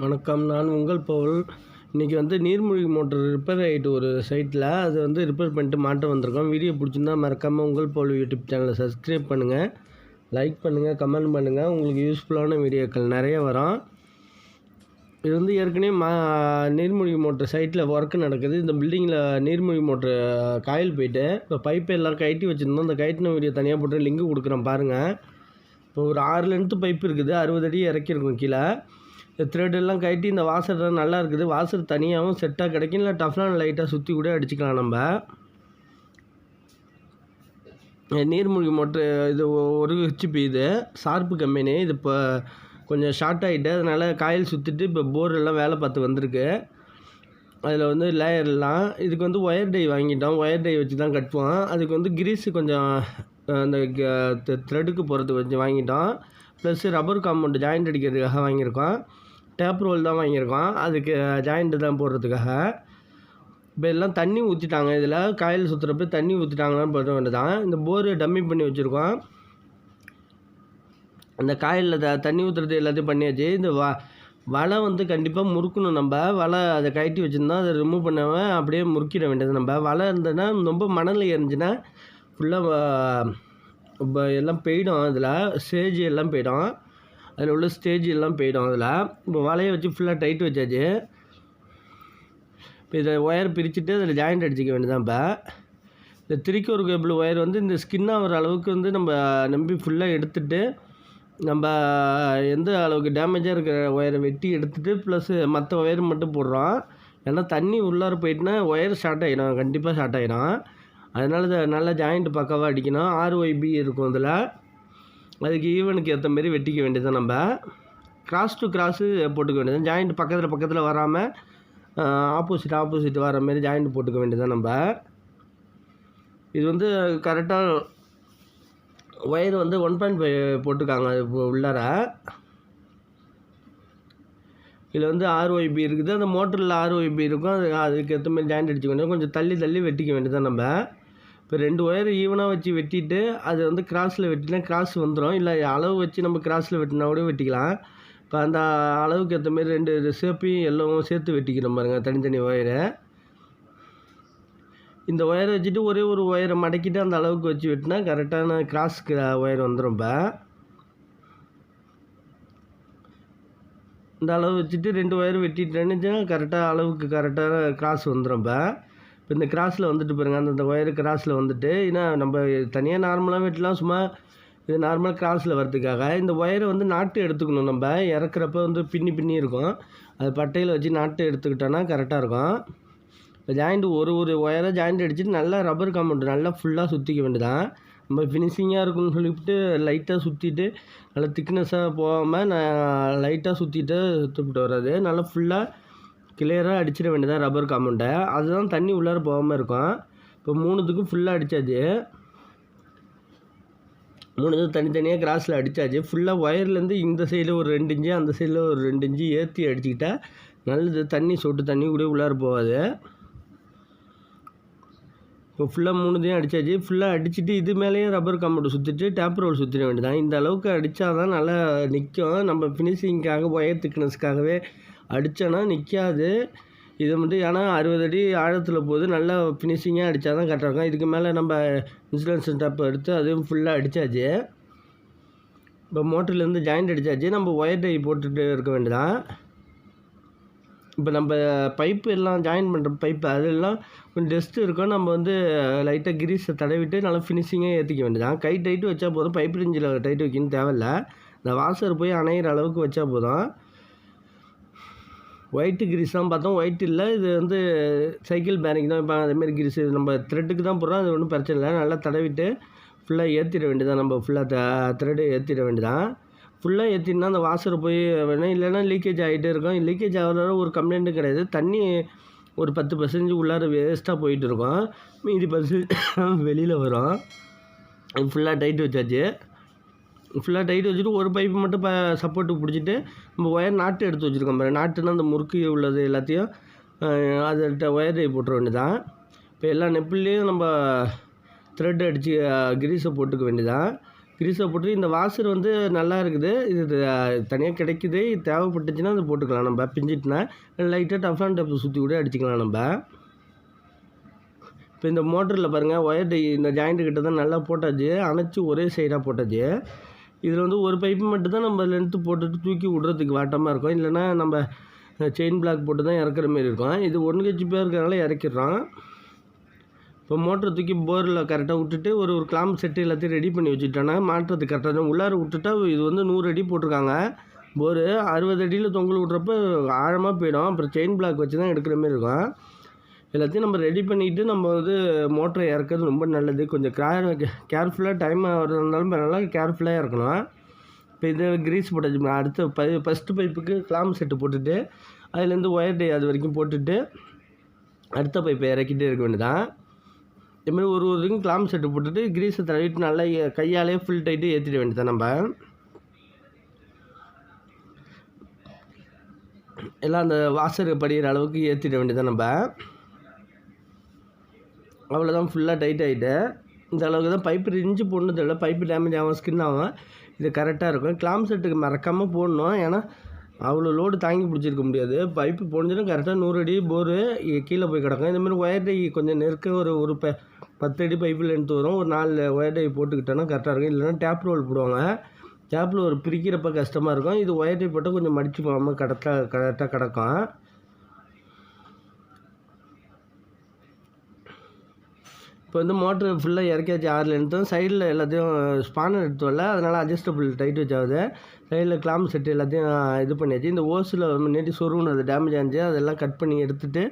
வணக்கம், நான் உங்கள் பவுல். இன்றைக்கி நீர்மூழ்கி மோட்டர் ரிப்பேர் ஆகிட்டு ஒரு சைட்டில் அது ரிப்பேர் பண்ணிட்டு மாட்ட வந்திருக்கோம். வீடியோ பிடிச்சிருந்தால் மறக்காமல் உங்கள் பவுல் யூடியூப் சேனலை சப்ஸ்கிரைப் பண்ணுங்கள், லைக் பண்ணுங்கள், கமெண்ட் பண்ணுங்கள். உங்களுக்கு யூஸ்ஃபுல்லான வீடியோக்கள் நிறைய வரும். இது ஏற்கனவே நீர்மூழ்கி மோட்டர் சைட்டில் ஒர்க்கு நடக்குது. இந்த பில்டிங்கில் நீர்மூழ்கி மோட்டர் காயில் போயிட்டு இப்போ பைப்பை எல்லாம் கட்டி வச்சுருந்தோம். அந்த கட்டின வீடியோ தனியாக போட்டு லிங்க் கொடுக்குறேன் பாருங்கள். இப்போ ஒரு 6 லென்த்து பைப் இருக்குது, 60 அடி இறக்கிருக்கும் கீழே. இந்த த்ரெட்டெல்லாம் கட்டி இந்த வாசர் நல்லா இருக்குது. வாசர் தனியாகவும் செட்டாக கிடைக்கும், இல்லை டஃப்லான் லைட்டாக சுற்றி கூட அடிச்சுக்கலாம். நம்ம நீர்மூழ்கி மோட்ரு இது 1 HP இது ஷார்ப்பு கம்பெனி. இது இப்போ கொஞ்சம் ஷார்ட் ஆகிட்டு அதனால் காயில் சுற்றிட்டு இப்போ போர் எல்லாம் வேலை பார்த்து வந்திருக்கு. அதில் லேயர்லாம் இதுக்கு ஒயர் டை வாங்கிட்டோம். ஒயர் டை வச்சு தான் கட்டுவோம். அதுக்கு கிரீஸு கொஞ்சம் அந்த த்ரெட்டுக்கு போகிறதுக்கு கொஞ்சம் வாங்கிட்டோம். ப்ளஸ் ரப்பர் காம்பவுண்டு ஜாயிண்ட் அடிக்கிறதுக்காக வாங்கியிருக்கோம். டேப் ரோல் தான் வாங்கியிருக்கோம், அதுக்கு ஜாயிண்ட்டு தான் போடுறதுக்காக. இப்போ எல்லாம் தண்ணி ஊற்றிட்டாங்க. இதில் காயில் சுற்றுறப்ப தண்ணி ஊற்றிட்டாங்களான்னு பார்க்க வேண்டியதான். இந்த போரு டம்மி பண்ணி வச்சுருக்கோம். அந்த காயில் தண்ணி ஊற்றுறது எல்லாத்தையும் பண்ணியாச்சு. இந்த வலை கண்டிப்பாக முறுக்கணும். நம்ம வலை அதை கட்டி வச்சுருந்தோம், அதை ரிமூவ் பண்ணாமல் அப்படியே முறுக்கிட வேண்டியது. நம்ம வலை இருந்ததுன்னா ரொம்ப மணல் எரிஞ்சுன்னா ஃபுல்லாக இப்போ எல்லாம் போயிடும். அதில் ஸ்டேஜ் எல்லாம் போயிடும், அதில் உள்ள ஸ்டேஜ் எல்லாம் போயிடும். அதில் இப்போ வலையை வச்சு ஃபுல்லாக டைட் வச்சாச்சு. இப்போ இதை ஒயர் பிரிச்சுட்டு அதில் ஜாயிண்ட் அடிச்சிக்க வேண்டியதான். இப்போ இந்த 3/4 கேபிள் ஒயர் இந்த ஸ்கின்னாக வர அளவுக்கு நம்ம நம்பி ஃபுல்லாக எடுத்துகிட்டு, நம்ம எந்த அளவுக்கு டேமேஜாக இருக்கிற ஒயரை வெட்டி எடுத்துகிட்டு ப்ளஸ் மற்ற ஒயர் மட்டும் போடுறோம். ஏன்னா தண்ணி உள்ளார போயிட்டுனா ஒயர் ஷார்ட் ஆகிடும், கண்டிப்பாக ஷார்ட் ஆகிடும். அதனால் நல்லா ஜாயிண்ட் பக்காவாக அடிக்கணும். RYB இருக்கும் இதில், அதுக்கு ஈவனுக்கு ஏற்ற மாரி வெட்டிக்க வேண்டியது. நம்ம கிராஸ் டு கிராஸு போட்டுக்க வேண்டியது. ஜாயிண்ட் பக்கத்தில் வராமல் ஆப்போசிட் வர மாரி ஜாயிண்ட் போட்டுக்க வேண்டியது. நம்ம இது கரெக்டாக ஒயர் 1.5 போட்டுக்காங்க உள்ளார. இதில் RYB இருக்குது, அந்த மோட்டரில் RYB இருக்கும். அதுக்கு ஏற்ற மாதிரி ஜாயிண்ட் அடிச்சுக்க வேண்டியது. கொஞ்சம் தள்ளி வெட்டிக்க வேண்டியது. நம்ம இப்போ 2 ஒயர் ஈவனாக வச்சு வெட்டிட்டு அது கிராஸில் வெட்டினா கிராஸ் வந்துடும். இல்லை அளவு வச்சு நம்ம கிராஸில் வெட்டினா கூட வெட்டிக்கலாம். இப்போ அந்த அளவுக்கு ஏற்ற மாரி 2 ஷேப்பையும் எல்லாம் சேர்த்து வெட்டிக்கிறோம் பாருங்கள், தனித்தனி ஒயரை. இந்த ஒயரை வச்சுட்டு ஒரே ஒரு ஒயரை மடக்கிட்டு அந்த அளவுக்கு வச்சு வெட்டினா கரெக்டான கிராஸ்க்கு ஒயர் வந்துடும். இப்போ இந்த அளவு வச்சுட்டு 2 ஒயர் வெட்டிட்டேன்னு கரெக்டாக அளவுக்கு கரெக்டான கிராஸ் வந்துடும். இப்போ இந்த கிராஸில் பாருங்கள், அந்த ஒயரு கிராஸில் ஏன்னா நம்ம தனியாக நார்மலாக வெட்டலாம், சும்மா இது நார்மலாக கிராஸில் வரதுக்காக. இந்த ஒயரை நாட்டு எடுத்துக்கணும். நம்ம இறக்குறப்ப பின்னி இருக்கும், அது பட்டையில் வச்சு நாட்டு எடுத்துக்கிட்டோன்னா கரெக்டாக இருக்கும். இப்போ ஜாயிண்ட் ஒரு ஒயரை ஜாயிண்ட் அடிச்சுட்டு நல்லா ரப்பர் காம்பவுண்டு நல்லா ஃபுல்லாக சுற்றிக்க வேண்டியதான். நம்ம ஃபினிஷிங்காக இருக்குன்னு சொல்லிவிட்டு லைட்டாக சுற்றிட்டு நல்லா திக்னஸாக போகாமல் நான் லைட்டாக சுற்றிட்டு வர்றது. நல்லா ஃபுல்லாக கிளியராக அடிச்சிட வேண்டியதான் ரப்பர் காம்பவுண்டை. அதுதான் தண்ணி உள்ளார போகாமல் இருக்கும். இப்போ 3த்துக்கும் ஃபுல்லாக அடித்தாச்சு. 3 தனித்தனியாக கிராஸில் அடித்தாச்சு. ஃபுல்லாக ஒயர்லேருந்து இந்த சைடில் ஒரு 2 இன்ச்சு, அந்த சைடில் ஒரு 2 இன்ச்சு ஏற்றி அடிச்சுக்கிட்டா நல்லது. தண்ணி சொட்டு தண்ணி கூட உள்ளார போகாது. இப்போ ஃபுல்லாக 3த்தையும் அடித்தாச்சு. ஃபுல்லாக அடிச்சுட்டு இது மேலேயும் ரப்பர் காம்பவுண்டு சுற்றிட்டு டேப் ரோல் சுற்றிட வேண்டியதான். இந்த அளவுக்கு அடித்தா தான் நல்லா நிற்கும். நம்ம ஃபினிஷிங்காக ஒயர் திக்னஸ்க்காகவே அடித்தோன்னா நிற்காது. இது ஏன்னா 60 அடி ஆழத்தில் போகுது. நல்லா ஃபினிஷிங்காக அடித்தா தான் கரெக்டாக இருக்கும். இதுக்கு மேலே நம்ம இன்சுலேஷன் ஸ்டெப் எடுத்து அதுவும் ஃபுல்லாக அடித்தாச்சு. இப்போ மோட்டர்லேருந்து ஜாயிண்ட் அடித்தாச்சு. நம்ம ஒயர் டை போட்டுட்டு இருக்க வேண்டியதான். இப்போ நம்ம பைப்பு எல்லாம் ஜாயின் பண்ணுற பைப்பு அதெல்லாம் கொஞ்சம் டஸ்ட்டு இருக்கும். நம்ம லைட்டாக கிரீஸை தடவிட்டு நல்லா ஃபினிஷிங்காக ஏற்றிக்க வேண்டியதான். கை டைட்டு வச்சா போதும், பைப் ரேஞ்சில் டைட்டு வைக்கணும் தேவையில்லை. இந்த வாசர் போய் அணையிற அளவுக்கு வச்சா போதும். ஒயிட்டு கிரீஸ் தான் பார்த்தோம், ஒயிட் இல்லை, இது சைக்கிள் பேரிங் தான். இப்போ அதேமாரி கிரீஸ் நம்ம த்ரெட்டுக்கு தான் போடுறோம், அது ஒன்றும் பிரச்சனை இல்லை. நல்லா தடவிட்டு ஃபுல்லாக ஏற்றிட வேண்டியதான். நம்ம ஃபுல்லாக த்ரெட்டு ஏற்றிட வேண்டியதான். ஃபுல்லாக ஏற்றினா அந்த வாசர் போய் வேணும், இல்லைன்னா லீக்கேஜ் ஆகிட்டே இருக்கும். லீக்கேஜ் ஆகிற ஒரு கம்ப்ளைண்ட்டும் கிடையாது. தண்ணி ஒரு 10% உள்ளார வேஸ்ட்டாக போயிட்டு இருக்கும், மீதி 10% வெளியில் வரும். ஃபுல்லாக டைட் வச்சாச்சு. ஃபுல்லாக டைட் வச்சுட்டு ஒரு பைப்பு மட்டும் சப்போர்ட்டுக்கு பிடிச்சிட்டு நம்ம ஒயர் நாட்டு எடுத்து வச்சுருக்கோம் பாரு. நாட்டுன்னா அந்த முறுக்கு உள்ளது எல்லாத்தையும் அதை ஒயர் டை போட்டுற வேண்டியதான். இப்போ எல்லா நெப்புலேயும் நம்ம த்ரெட் அடித்து கிரீஸை போட்டுக்க வேண்டியதான். கிரீஸை போட்டு இந்த வாஷர் வந்து நல்லா இருக்குது. இது தனியாக கிடைக்குது. இது தேவைப்பட்டுச்சுன்னா அது போட்டுக்கலாம். நம்ம பிஞ்சிட்டுனா லைட்டாக டஃப்லான் டேப் சுற்றி கூட அடிச்சுக்கலாம் நம்ம. இப்போ இந்த மோட்டரில் பாருங்கள், ஒயர் டை இந்த ஜாயிண்ட்டு கிட்ட தான் நல்லா போட்டாச்சு. அணைச்சி ஒரே சைடாக போட்டாச்சு. இதில் வந்து ஒரு பைப்பு மட்டும் தான் நம்ம லென்த்து போட்டுட்டு தூக்கி விட்றதுக்கு வாட்டமாக இருக்கும். இல்லைனா நம்ம செயின் பிளாக் போட்டு தான் இறக்குற மாரி இருக்கும். இது 1 kgP இருக்கிறனால இறக்கிடுறோம். இப்போ மோட்டரை தூக்கி போரில் கரெக்டாக விட்டுட்டு ஒரு கிளாம்ப் செட்டு எல்லாத்தையும் ரெடி பண்ணி வச்சுட்டோன்னா மாட்டுறதுக்கு கரெக்டாக உள்ளார விட்டுட்டா இது வந்து 100 அடி போட்டிருக்காங்க. போரு 60 அடியில் தொங்கல் விட்றப்ப ஆழமாக போயிடும். அப்புறம் செயின் பிளாக் வச்சு தான் எடுக்கிற மாரி இருக்கும். எல்லாத்தையும் நம்ம ரெடி பண்ணிவிட்டு நம்ம வந்து மோட்டரை இறக்கிறது ரொம்ப நல்லது. கொஞ்சம் கேர்ஃபுல்லாக டைம் ஆகிறதுனாலும் நல்லா கேர்ஃபுல்லாக இறக்கணும். இப்போ இது கிரீஸ் போட்டாச்சு. அடுத்த ஃபஸ்ட்டு பைப்புக்கு கிளாம்ப் செட்டு போட்டுட்டு அதுலேருந்து ஒயர் டை அது வரைக்கும் போட்டுட்டு அடுத்த பைப்பை இறக்கிட்டே இருக்க வேண்டியதான். இதுமாதிரி ஒரு இதுக்கும் கிளாம்ப் செட்டு போட்டுட்டு கிரீஸை தடவிட்டு நல்லா கையாலே ஃபுல் டைட்டு ஏற்றிட வேண்டியதான். நம்ம எல்லாம் அந்த வாஷர் படிக்கிற அளவுக்கு ஏற்றிட வேண்டியதான். நம்ம அவ்வளோதான், ஃபுல்லாக டைட் ஆகிட்டு இந்த அளவுக்கு தான். பைப்பு இன்ச்சு போடணும் தெரியல, பைப்பு டேமேஜ் ஆகும், ஸ்கின் ஆகும். இது கரெக்டாக இருக்கும். கிளாம்ப் செட்டுக்கு மறக்காமல் போடணும். ஏன்னா அவ்வளோ லோடு தாங்கி பிடிச்சிருக்க முடியாது. பைப்பு போனிச்சுன்னா கரெக்டாக 100 அடி போரு கீழே போய் கிடக்கும். இந்தமாதிரி ஒயர் டை கொஞ்சம் நெருக்க ஒரு 10 அடி பைப்பு லென்த்து வரும். ஒரு 4 ஒயர் டை போட்டுக்கிட்டோன்னா கரெக்டாக இருக்கும். இல்லைன்னா டேப் ரோல் போடுவாங்க. டேப் ரோல் பிரிக்கிறப்ப கஷ்டமாக இருக்கும். இது ஒயர் டை போட்டால் கொஞ்சம் மடித்து போகாமல் கரெக்டாக கிடக்கும். இப்போ வந்து மோட்ரு ஃபுல்லாக இறக்கியாச்சு. 6 லென்த்தும் சைடில் எல்லாத்தையும் ஸ்பானர் எடுத்து வரல, அதனால் அட்ஜஸ்டபிள் டைட் வச்சாவது. சைடில் கிளாம்ப் செட்டு எல்லாத்தையும் இது பண்ணியாச்சு. இந்த ஓஸில் முன்னாடி சொருவுன்னு அது டேமேஜ் ஆச்சு. அதெல்லாம் கட் பண்ணி எடுத்துகிட்டு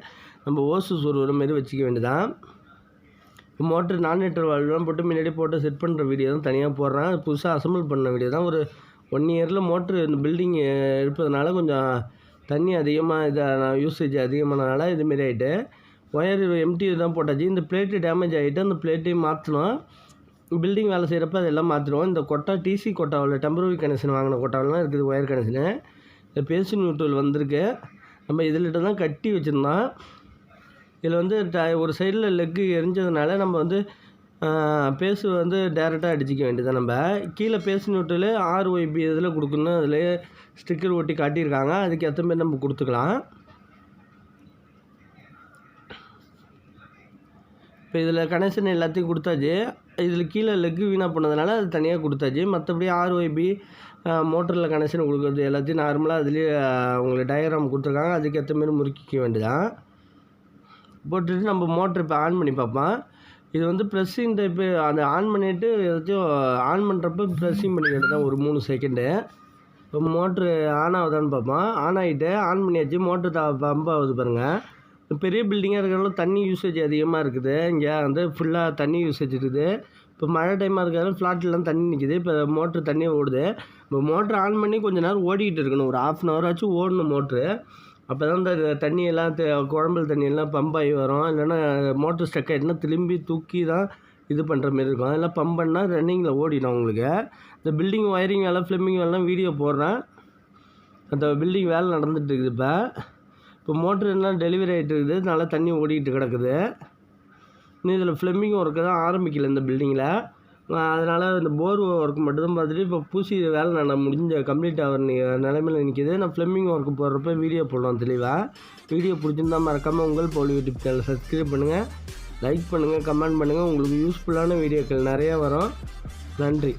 நம்ம ஓஸு சொருவுற மாரி வச்சுக்க வேண்டியதான். இப்போ மோட்ரு நான்லிட்டர் வால்வெலாம் போட்டு முன்னாடி போட்டு செட் பண்ணுற வீடியோ தான் தனியாக போடுறேன். புதுசாக அசம்பிள் பண்ண வீடியோ தான். ஒரு 1 இயரில் மோட்ரு இந்த பில்டிங் இருப்பதுனால கொஞ்சம் தண்ணி அதிகமாக யூசேஜ் அதிகமானதுனால இதுமாரி ஆகிட்டு ஒயர் எம்டி தான் போட்டாச்சு. இந்த பிளேட்டு டேமேஜ் ஆகிட்டு அந்த பிளேட்டையும் மாற்றணும். பில்டிங் வேலை செய்கிறப்ப அதெல்லாம் மாற்றிடுவோம். இந்த கொட்டா டிசி கொட்டாவில் டெம்பரரி கனெக்ஷன் வாங்கின கொட்டாவெலாம் இருக்குது ஒயர் கனெக்ஷனு. இந்த பேசி நியூட்ரல் வந்திருக்கு. நம்ம இதில்கிட்ட தான் கட்டி வச்சுருந்தோம். இதில் வந்து ஒரு சைடில் லெக்கு எரிஞ்சதுனால நம்ம வந்து பேஸு வந்து டேரெக்டாக அடிச்சிக்க வேண்டியதான். நம்ம கீழே பேசி நியூட்ரல் RYB இதில் கொடுக்கணும். அதில் ஸ்டிக்கர் ஒட்டி காட்டியிருக்காங்க. அதுக்கு ஏற்ற மாதிரி நம்ம கொடுத்துக்கலாம். இப்போ இதில் கனெக்ஷன் எல்லாத்தையும் கொடுத்தாச்சு. இதில் கீழே லெக்கு வீணாக போனதுனால அது தனியாக கொடுத்தாச்சு. மற்றபடி RYB மோட்டரில் கனெக்ஷன் கொடுக்குறது எல்லாத்தையும் நார்மலாக அதுலேயே உங்களுக்கு டயக்ராம் கொடுத்துருக்காங்க. அதுக்கேற்ற மாரி முறுக்கிக்க வேண்டியதான். போட்டுட்டு நம்ம மோட்ரு இப்போ ஆன் பண்ணி பார்ப்போம். இது வந்து ப்ரெஸ்ஸிங் டைப்பு. அதை ஆன் பண்ணிவிட்டு ஏதாச்சும் ஆன் பண்ணுறப்ப ப்ரெஸ்ஸிங் பண்ணி வேண்டியதான் ஒரு 3 செகண்டு. இப்போ மோட்ரு ஆன் ஆகுதான்னு பார்ப்போம். ஆன் ஆகிட்டு ஆன் பண்ணியாச்சு. மோட்ரு பம்ப் ஆகுது பாருங்கள். பெரிய பில்டிங்காக இருக்கிறனால தண்ணி யூசேஜ் அதிகமாக இருக்குது. இங்கே வந்து ஃபுல்லாக தண்ணி யூசேஜ் இருக்குது. இப்போ மழை டைமாக இருக்கிறதால ஃப்ளாட்லாம் தண்ணி நிற்கிது. இப்போ மோட்ரு தண்ணி ஓடுது. இப்போ மோட்ரு ஆன் பண்ணி கொஞ்சம் நேரம் ஓடிக்கிட்டு இருக்கணும். ஒரு 1/2 hour ஆச்சும் ஓடணும் மோட்ரு. அப்போ தான் இந்த தண்ணியெல்லாம் குழம்பல் தண்ணியெல்லாம் பம்ப் ஆகி வரும். இல்லைன்னா மோட்ரு ஸ்டக் ஆகிட்டுனா திரும்பி தூக்கி தான் இது பண்ணுற மாரி இருக்கும். அதெல்லாம் பம்ப் பண்ணால் ரன்னிங்கில் ஓடிடும் உங்களுக்கு. இந்த பில்டிங் ஒயரிங் வேலை ஃப்ளம்பிங் வேலைலாம் வீடியோ போடுறேன். அந்த பில்டிங் வேலை நடந்துகிட்டு இருக்குது. இப்போ மோட்ரு எல்லாம் டெலிவரி ஆகிட்டு இருக்குது. நல்லா தண்ணி ஓடிக்கிட்டு கிடக்குது. இன்னும் இதில் ஃப்ளம்பிங் ஒர்க்கு தான் ஆரம்பிக்கல இந்த பில்டிங்கில். அதனால் இந்த போர் ஒர்க் மட்டும் தான் பார்த்துட்டு இப்போ பூசி வேலை நான் முடிஞ்ச கம்ப்ளீட் ஆகிற நிலைமையில் நிற்கிது. நான் ஃப்ளம்பிங் ஒர்க்கு போடுறப்ப வீடியோ போடலாம் தெளிவாக. வீடியோ பிடிச்சிருந்தா மறக்காமல் உங்கள் போல் யூடியூப் சேனல் சப்ஸ்கிரைப் பண்ணுங்கள், லைக் பண்ணுங்கள், கமெண்ட் பண்ணுங்கள். உங்களுக்கு யூஸ்ஃபுல்லான வீடியோக்கள் நிறையா வரும். நன்றி.